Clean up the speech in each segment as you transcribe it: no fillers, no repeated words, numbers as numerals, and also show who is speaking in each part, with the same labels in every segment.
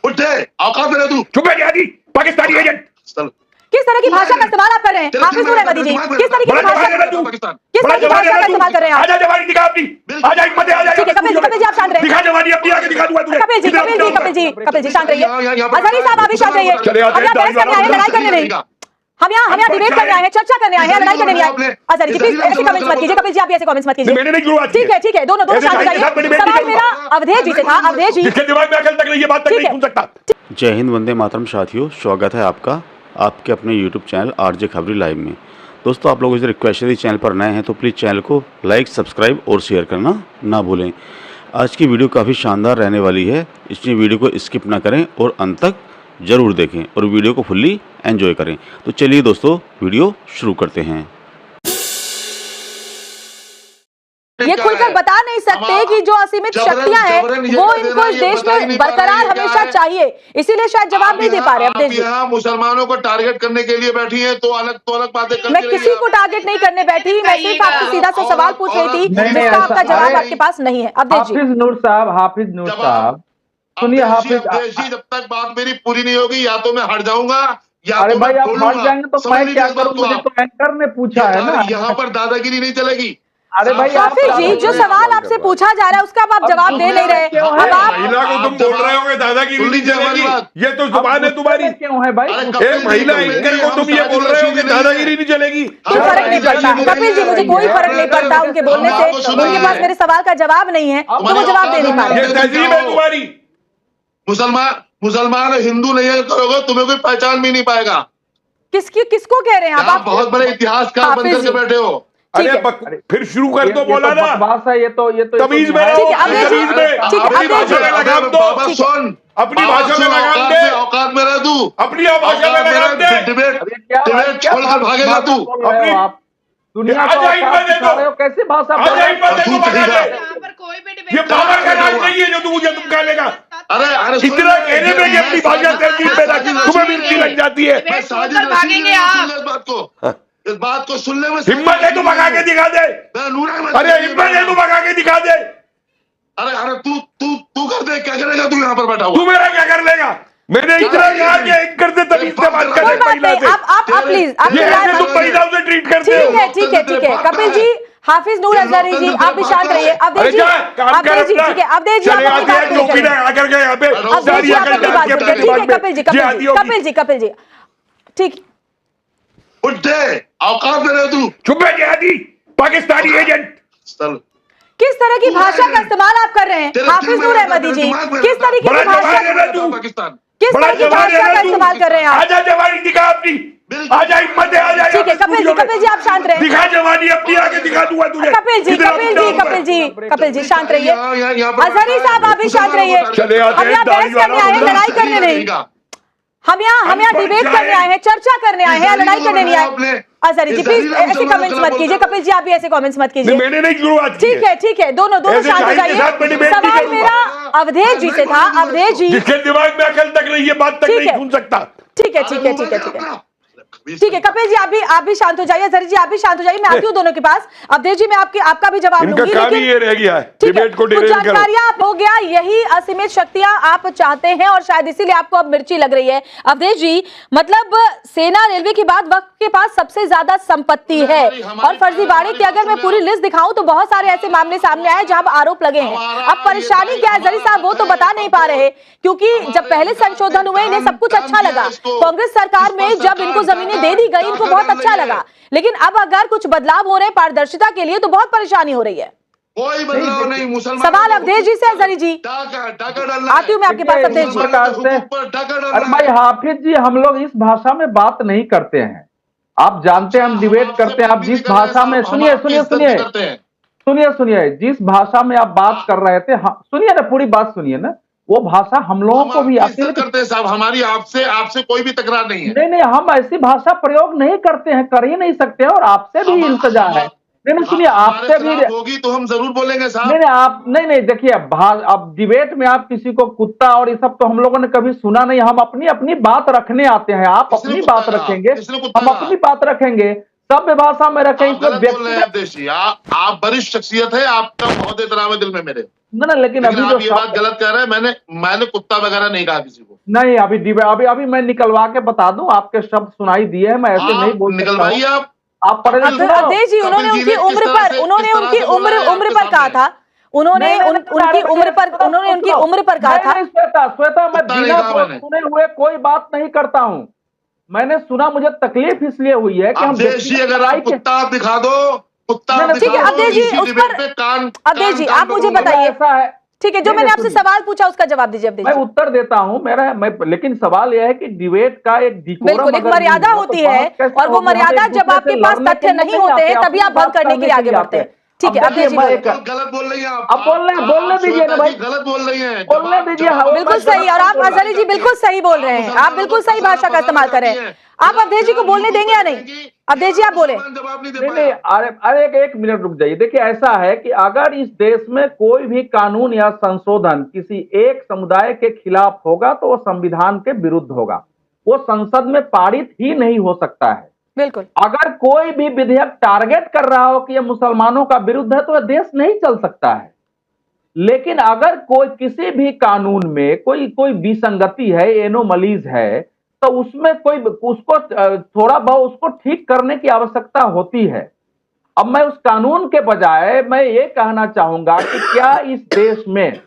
Speaker 1: उठे औकात में रह तू।
Speaker 2: चुप है क्या पाकिस्तानी एजेंट?
Speaker 3: किस तरह की भाषा का इस्तेमाल आप कर रहे हैं हाफिज नूर अहमदी जी? किस तरह की भाषा का इस्तेमाल कर रहे हैं आप?
Speaker 2: आजा जवानी दिखा अपनी, आजा हिम्मत है, आजा।
Speaker 3: ठीक है कपिल जी आप शांत रहिए।
Speaker 2: दिखा जवानी अपनी, आगे दिखा दूंगा तुझे।
Speaker 3: कपिल जी शांत रहिए। अजहरी साहब आप भी शांत रहिए। हम यहाँ बहस करने आए हैं, लड़ाई करने नहीं। हम यहाँ डिबेट करने आए हैं, चर्चा करने आए हैं, लड़ाई करने नहीं आए। अजहरी जी प्लीज ऐसे कमेंट्स मत कीजिए। कपिल जी आप भी ऐसे कमेंट्स मत कीजिए।
Speaker 2: मैंने नहीं शुरुआत की।
Speaker 3: ठीक है दोनों शांत हो जाइए। सवाल मेरा अवधेश जी से था। अवधेश जी
Speaker 2: जिसके दिमाग में अकल तक नहीं है, बात तक नहीं सुन सकता।
Speaker 4: जय हिंद, वंदे मातरम साथियों, स्वागत है आपका आपके अपने YouTube चैनल आरजे खबरी लाइव में। दोस्तों आप लोग इस रिक्वेस्ट है, चैनल पर नए हैं तो प्लीज़ चैनल को लाइक, सब्सक्राइब और शेयर करना ना भूलें। आज की वीडियो काफ़ी शानदार रहने वाली है, इसलिए वीडियो को स्किप ना करें और अंत तक ज़रूर देखें और वीडियो को फुल्ली एंजॉय करें। तो चलिए दोस्तों वीडियो शुरू करते हैं।
Speaker 3: ये खुलकर बता नहीं सकते कि जो असीमित शक्तियां हैं वो इनको इस देश में बरकरार हमेशा चाहिए, इसीलिए शायद जवाब नहीं दे पा रहे। अब
Speaker 1: यहाँ मुसलमानों को टारगेट करने के लिए बैठी हैं तो अलग बातें करती
Speaker 3: मैं किसी को टारगेट नहीं करने बैठी, मैं सिर्फ आपसे सीधा सा सवाल पूछ रही थी जिसका आपका जवाब आपके पास नहीं है। अब
Speaker 5: हाफिज नूर साहब सुनिए। हाफिज
Speaker 1: जब तक बात मेरी पूरी नहीं होगी या तो मैं हट जाऊंगा या
Speaker 5: अरे भाई आप हट जाएंगे तो मैं क्या करूं? मुझे तो एंकर ने पूछा है ना।
Speaker 1: यहाँ पर दादागिरी नहीं चलेगी।
Speaker 5: अरे भाई
Speaker 3: हाफिज जी जो सवाल आपसे पूछा जा रहा है उसका आप जवाब दे नहीं रहे। अब आप
Speaker 2: महिला को तुम बोल रहे होगे दादागिरी नहीं चलेगी, ये तो जुबान है तुम्हारी।
Speaker 5: क्यों है भाई?
Speaker 2: एक महिला एंकर को तुम ये बोल रहे हो कि दादागिरी नहीं चलेगी।
Speaker 3: कोई फर्क नहीं पड़ता कपिल जी, मुझे कोई फर्क नहीं पड़ता उनके बोलने से। उनके पास मेरे सवाल का जवाब नहीं है तो वो जवाब दे नहीं पा रहे।
Speaker 2: ये तहजीब है तुम्हारी।
Speaker 1: मुसलमान हिंदू नहीं करोगे तुम्हें कोई पहचान भी नहीं पाएगा।
Speaker 3: किसको कह रहे हैं आप?
Speaker 1: बहुत बड़े इतिहासकार बनकर के बैठे हो।
Speaker 2: अरे फिर शुरू कर दो, बोला ना
Speaker 5: भाषा। ये तो
Speaker 2: तमीज में रहो, तमीज में अपनी भाषा में लगाम दो।
Speaker 1: सुन
Speaker 2: अपनी भाषा में लगाम दे,
Speaker 1: औकात में रह तू।
Speaker 2: अपनी भाषा में लगाम दे।
Speaker 1: डिबेट छोड़कर भागेगा तू।
Speaker 5: दुनिया कैसे भाषा
Speaker 2: ये पावर का राज नहीं है जो तुम कह लेगा।
Speaker 1: अरे
Speaker 2: इतना कहने में अपनी भाषा तरकीब पैदा तुम्हें मिर्ची लग जाती है।
Speaker 1: भागेंगे आप इस बात को सुनने में
Speaker 2: हिम्मत है तो भगा के दिखा दे। अरे हिम्मत है तो भगा के दिखा दे।
Speaker 1: अरे तू कर दे। क्या करेगा तू यहाँ पर बैठा हुआ?
Speaker 2: तू मेरा क्या कर लेगा? मैंने इतना कहा कि एंकर से तमीज से बात करें, महिला से।
Speaker 3: आप प्लीज
Speaker 2: तुम महिलाओं से ट्रीट करते हो।
Speaker 3: ठीक है कपिल जी, हाफिज नूर अजहरी जी आप भी शांत रहिए। अवधेश जी ठीक है। अवधेश जी आप अपनी बात करिए। कपिल जी ठीक।
Speaker 1: उठे औकात में रह तू।
Speaker 2: चुप है क्या पाकिस्तानी एजेंट?
Speaker 3: किस तरह की भाषा का इस्तेमाल आप कर रहे हैं हाफिज नूर अहमदी जी? किस तरीके की भाषा का इस्तेमाल कर रहे हैं आप?
Speaker 2: आजा जवानी दिखा अपनी, आजा हिम्मत है, आजा।
Speaker 3: ठीक है कपिल जी आप शांत रहिए।
Speaker 2: दिखा जवानी अपनी, आगे दिखा दूंगा तुझे।
Speaker 3: कपिल जी शांत रहिए। अजहरी साहब आप भी शांत रहिए। हम यहाँ बहस करने आए हैं, लड़ाई करने नहीं। हम यहाँ डिबेट करने आए हैं, चर्चा करने आए हैं, लड़ाई करने नहीं आए। अजहरी जी प्लीज ऐसे कमेंट्स मत कीजिए। कपिल जी आप भी ऐसे कमेंट्स मत कीजिए।
Speaker 2: मैंने नहीं शुरुआत की।
Speaker 3: ठीक है दोनों शांत हो जाइए। सवाल मेरा अवधेश जी से था। अवधेश जी
Speaker 2: जिसके दिमाग में अकल तक नहीं है, बात तक नहीं सुन सकता।
Speaker 3: ठीक है कपिल जी आप भी शांत हो जाइए। अजहरी जी आप भी शांत हो जाइए। मैं आती हूँ दोनों के पास। अवधेश जी मैं आपका भी जवाब लूंगी, लेकिन
Speaker 2: ये रह गया है डिबेट को डिरेल करो।
Speaker 3: जानकारियां हो गया, यही असीमित शक्तियां आप चाहते हैं और शायद इसीलिए आपको अब मिर्ची लग रही है। अवधेश जी मतलब सेना रेलवे के बाद वक्त के पास सबसे ज्यादा संपत्ति है और फर्जीवाड़े की अगर मैं पूरी लिस्ट दिखाऊं तो बहुत सारे ऐसे मामले सामने आए जहां आरोप लगे हैं। अब परेशानी क्या है अजहरी साहब वो तो बता नहीं पा रहे, क्योंकि जब पहले संशोधन हुए इन्हें सब कुछ अच्छा लगा। कांग्रेस सरकार में जब इनको जमीनें दे दी गई इनको बहुत अच्छा लगा, लेकिन अब अगर कुछ बदलाव हो रहे हैं पारदर्शिता के लिए तो बहुत परेशानी हो रही है।
Speaker 1: कोई बदलाव नहीं। मुसलमान
Speaker 3: सवाल अवधेश जी से। अजहरी जी आती हूँ मैं आपके पास। अवधेश जी
Speaker 5: अरे भाई हाफिज जी हम लोग इस भाषा में बात नहीं करते हैं, आप जानते हैं हम डिबेट करते हैं। आप जिस भाषा में सुनिए जिस भाषा में आप बात कर रहे थे, सुनिए ना पूरी बात सुनिए ना। वो भाषा हम लोगों को भी आती है।
Speaker 1: करते हैं साहब, हमारी आपसे कोई भी तकरार नहीं है।
Speaker 5: नहीं हम ऐसी भाषा प्रयोग नहीं करते हैं, कर ही नहीं सकते और आपसे भी इल्तिजा है। नहीं सुनिए आपसे भी
Speaker 1: होगी तो हम जरूर बोलेंगे साहब।
Speaker 5: नहीं आप नहीं देखिए अब डिबेट में आप किसी को कुत्ता और ये सब तो हम लोगों ने कभी सुना नहीं। हम अपनी बात रखने आते हैं, आप अपनी बात रखेंगे, हम अपनी बात रखेंगे, सभ्य भाषा में रखेंगे।
Speaker 1: आप वरिष्ठ शख्सियत है, आपका बहुत एहतराम है दिल में मेरे।
Speaker 5: ना लेकिन अभी
Speaker 1: आप ये बात गलत कह रहे हैं। मैंने कुत्ता वगैरह नहीं कहा किसी को।
Speaker 5: नहीं, अभी मैं निकलवा के बता दूं, आपके शब्द सुनाई दिए हैं, मैं ऐसे नहीं बोल सकता
Speaker 1: निकलवाइए
Speaker 5: हूं। आप
Speaker 3: अवधेश जी, उन्होंने उनकी उम्र पर कहा था, उन्होंने उनकी उम्र पर कहा था।
Speaker 5: श्वेता, मैं बिना सुने हुए कोई बात नहीं करता हूं। मैंने सुना, मुझे तकलीफ इसलिए हुई है कि हम
Speaker 1: अगर आप कुत्ता दिखा दो,
Speaker 3: ठीक है अवधेश जी, उस पर अवधेश जी आप मुझे बताइए।
Speaker 5: ऐसा है,
Speaker 3: ठीक है, जो मैंने आपसे सवाल पूछा उसका जवाब दीजिए अवधेश जी।
Speaker 5: मैं उत्तर देता हूं, लेकिन सवाल यह है कि डिबेट का एक
Speaker 3: बिल्कुल एक मर्यादा होती है, और वो मर्यादा जब आपके पास तथ्य नहीं होते हैं तभी आप भंग करने के लिए आगे बढ़ते हैं। ठीक है अवधेश जी,
Speaker 1: गलत बोल रही हैं आप।
Speaker 5: बोलने दीजिए ना भाई,
Speaker 1: गलत बोल रही हैं,
Speaker 5: बोलने दीजिए।
Speaker 3: बिल्कुल सही, और आप अजहरी जी बिल्कुल सही बोल रहे हैं, आप बिल्कुल सही भाषा का इस्तेमाल कर रहे हैं। आप अवधेश जी को बोलने देंगे या नहीं? अवधेश जी आप बोले।
Speaker 5: नहीं, अरे एक मिनट रुक जाइए। देखिए, ऐसा है कि अगर इस देश में कोई भी कानून या संशोधन किसी एक समुदाय के खिलाफ होगा तो वो संविधान के विरुद्ध होगा, वो संसद में पारित ही नहीं हो सकता है।
Speaker 3: बिल्कुल,
Speaker 5: अगर कोई भी विधेयक टारगेट कर रहा हो कि यह मुसलमानों का विरुद्ध है तो यह देश नहीं चल सकता है। लेकिन अगर कोई किसी भी कानून में कोई विसंगति है, एनोमलीज है, तो उसमें उसको थोड़ा बहुत उसको ठीक करने की आवश्यकता होती है। अब मैं उस कानून के बजाय मैं ये कहना चाहूंगा कि क्या इस देश में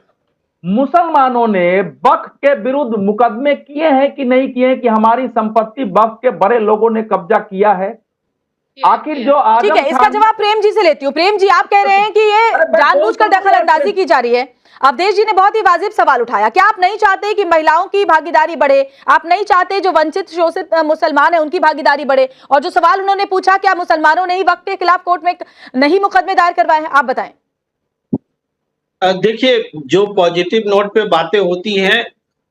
Speaker 5: मुसलमानों ने वक्फ के विरुद्ध मुकदमे किए हैं कि नहीं किए हैं कि हमारी संपत्ति वक्फ के बड़े लोगों ने कब्जा किया है? आखिर जो
Speaker 3: ठीक है, इसका जवाब प्रेम जी से लेती हूँ। प्रेम जी, आप कह रहे हैं कि ये जानबूझकर दखल अंदाजी की जा रही है। अवधेश जी ने बहुत ही वाजिब सवाल उठाया, क्या आप नहीं चाहते कि महिलाओं की भागीदारी बढ़े? आप नहीं चाहते जो वंचित शोषित मुसलमान है उनकी भागीदारी बढ़े? और जो सवाल उन्होंने पूछा, क्या मुसलमानों ने ही वक्फ के खिलाफ कोर्ट में नहीं मुकदमे दायर करवाए हैं? आप बताएं।
Speaker 6: देखिए, जो पॉजिटिव नोट पे बातें होती हैं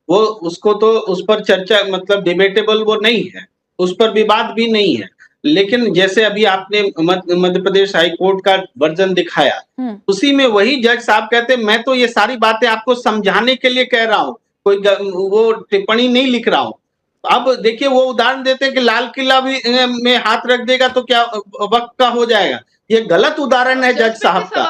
Speaker 6: वो उसको तो उस पर चर्चा मतलब डिबेटेबल वो नहीं है, उस पर विवाद भी नहीं है। लेकिन जैसे अभी आपने मध्य प्रदेश हाई कोर्ट का वर्जन दिखाया, उसी में वही जज साहब कहते मैं तो ये सारी बातें आपको समझाने के लिए कह रहा हूँ, कोई वो टिप्पणी नहीं लिख रहा हूँ। अब देखिए, वो उदाहरण देते हैं कि लाल किला भी में हाथ रख देगा तो क्या वक्त का हो जाएगा। ये गलत उदाहरण है जज साहब का।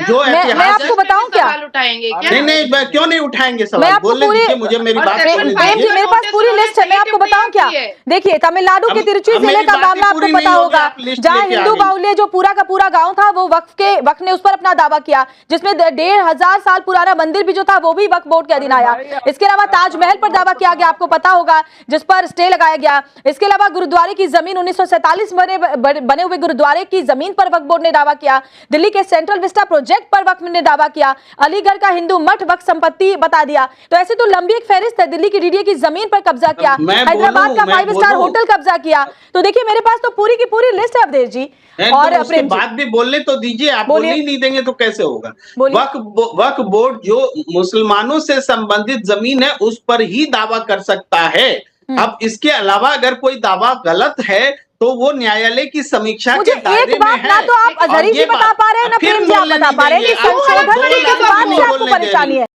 Speaker 6: जो
Speaker 3: मैं आपको बताऊं क्या?
Speaker 6: नहीं, क्यों नहीं उठाएंगे सवाल? बोलने दीजिए मुझे, मेरी बात
Speaker 3: प्रेम जी, मेरे पास पूरी लिस्ट है, मैं आपको बताऊं क्या? देखिए, तमिलनाडु के तिरुचि जिले का मामला आपको पता होगा, जहां हिंदू बाहुल्य जो पूरा का पूरा गांव था, वो वक्फ ने उस पर अपना दावा किया, जिसमें 1500 साल पुराना मंदिर भी जो था वो भी वक्फ बोर्ड के अधीन आया। इसके अलावा ताजमहल पर दावा किया गया, आपको पता होगा, जिस पर स्टे लगाया गया। इसके अलावा गुरुद्वारे की जमीन 1947 में बने हुए गुरुद्वारे की जमीन पर वक्फ बोर्ड ने दावा किया। दिल्ली के सेंट्रल विस्टा प्रोजेक्ट पर वक्फ ने दावा किया। अलीगढ़ का हिंदू मठ वक्फ संपत्ति बता दिया। तो ऐसे तो लंबी एक फहरिस्त है। दिल्ली की डीडीए की जमीन पर कब्जा किया, हैदराबाद का 5 स्टार होटल कब्जा किया। तो देखिए, मेरे पास तो पूरी की पूरी लिस्ट है अवधेश जी।
Speaker 6: और तो उसके बाद भी बोलने तो दीजिए, आप बोलने नहीं देंगे तो कैसे होगा? वक्फ बोर्ड जो मुसलमानों से संबंधित जमीन है उस पर ही दावा कर सकता है। अब इसके अलावा अगर कोई दावा गलत है तो वो न्यायालय की समीक्षा के दायरे में है।
Speaker 3: ना तो आप अजहरी जी बता पा रहे हैं, ना प्रेम जी आप बता पा रहे हैं कि संशोधन की किस बात से आपको परेशानी है।